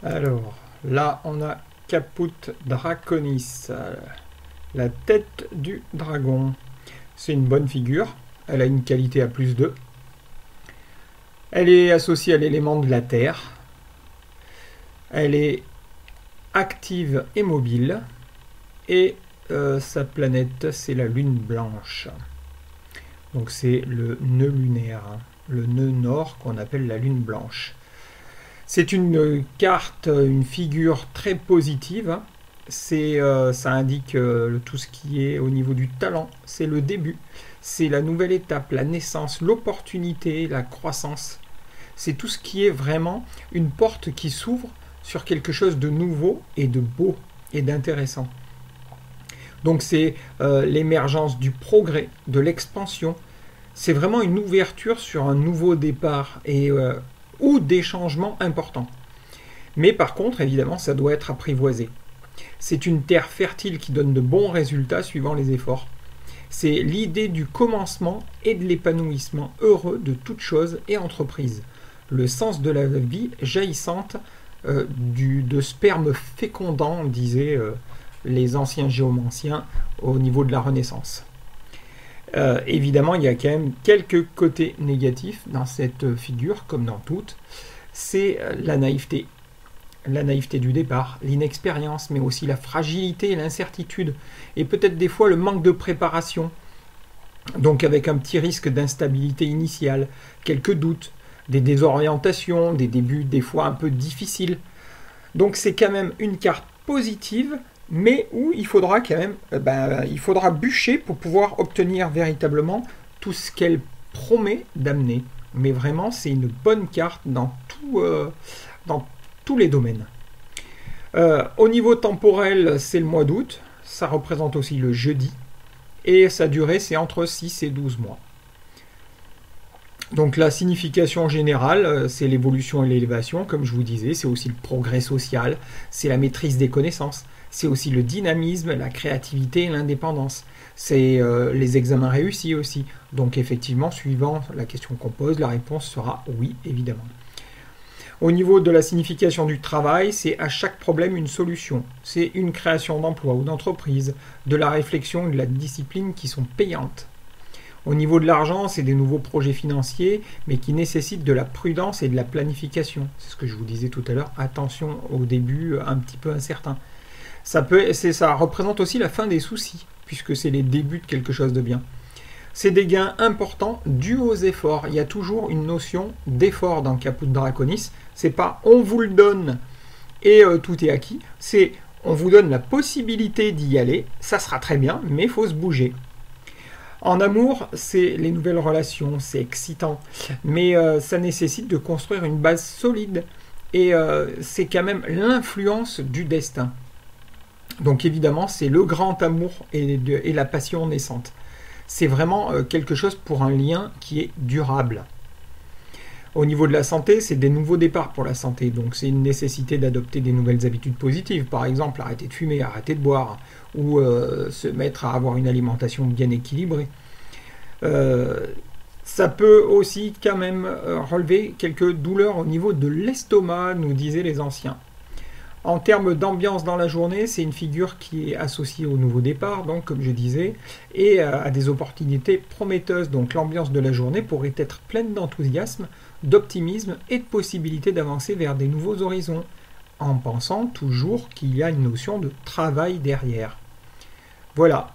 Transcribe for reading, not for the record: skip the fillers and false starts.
Alors, là, on a Caput Draconis, la tête du dragon. C'est une bonne figure. Elle a une qualité à +2. Elle est associée à l'élément de la terre. Elle est active et mobile. Et sa planète, c'est la lune blanche. Donc c'est le nœud lunaire, hein, le nœud nord qu'on appelle la lune blanche. C'est une carte, une figure très positive. Hein. Ça indique tout ce qui est au niveau du talent. C'est le début. C'est la nouvelle étape, la naissance, l'opportunité, la croissance. C'est tout ce qui est vraiment une porte qui s'ouvre sur quelque chose de nouveau et de beau et d'intéressant. Donc c'est l'émergence du progrès, de l'expansion. C'est vraiment une ouverture sur un nouveau départ ou des changements importants. Mais par contre, évidemment, ça doit être apprivoisé. C'est une terre fertile qui donne de bons résultats suivant les efforts. C'est l'idée du commencement et de l'épanouissement heureux de toute chose et entreprise. Le sens de la vie jaillissante de sperme fécondant, disaient les anciens géomanciens au niveau de la Renaissance. Évidemment, il y a quand même quelques côtés négatifs dans cette figure, comme dans toutes. C'est la naïveté du départ, l'inexpérience, mais aussi la fragilité et l'incertitude, et peut-être des fois le manque de préparation, donc avec un petit risque d'instabilité initiale, quelques doutes, des désorientations, des débuts des fois un peu difficiles. Donc c'est quand même une carte positive, mais où il faudra quand même, il faudra bûcher pour pouvoir obtenir véritablement tout ce qu'elle promet d'amener. Mais vraiment, c'est une bonne carte dans tous les domaines. Au niveau temporel, c'est le mois d'août. Ça représente aussi le jeudi. Et sa durée, c'est entre 6 et 12 mois. Donc la signification générale, c'est l'évolution et l'élévation, comme je vous disais. C'est aussi le progrès social. C'est la maîtrise des connaissances. C'est aussi le dynamisme, la créativité et l'indépendance. C'est les examens réussis aussi. Donc effectivement, suivant la question qu'on pose, la réponse sera oui, évidemment. Au niveau de la signification du travail, c'est à chaque problème une solution. C'est une création d'emploi ou d'entreprise, de la réflexion et de la discipline qui sont payantes. Au niveau de l'argent, c'est des nouveaux projets financiers, mais qui nécessitent de la prudence et de la planification. C'est ce que je vous disais tout à l'heure. Attention au début un petit peu incertain. Ça représente aussi la fin des soucis, puisque c'est les débuts de quelque chose de bien. C'est des gains importants dus aux efforts. Il y a toujours une notion d'effort dans Caput Draconis. C'est pas on vous le donne et tout est acquis. C'est on vous donne la possibilité d'y aller. Ça sera très bien, mais il faut se bouger. En amour, c'est les nouvelles relations, c'est excitant. Mais ça nécessite de construire une base solide. Et c'est quand même l'influence du destin. Donc évidemment, c'est le grand amour et la passion naissante. C'est vraiment quelque chose pour un lien qui est durable. Au niveau de la santé, c'est des nouveaux départs pour la santé. Donc c'est une nécessité d'adopter des nouvelles habitudes positives. Par exemple, arrêter de fumer, arrêter de boire, ou se mettre à avoir une alimentation bien équilibrée. Ça peut aussi quand même relever quelques douleurs au niveau de l'estomac, nous disaient les anciens. En termes d'ambiance dans la journée, c'est une figure qui est associée au nouveau départ, donc comme je disais, et à des opportunités prometteuses. Donc l'ambiance de la journée pourrait être pleine d'enthousiasme, d'optimisme et de possibilités d'avancer vers des nouveaux horizons, en pensant toujours qu'il y a une notion de travail derrière. Voilà,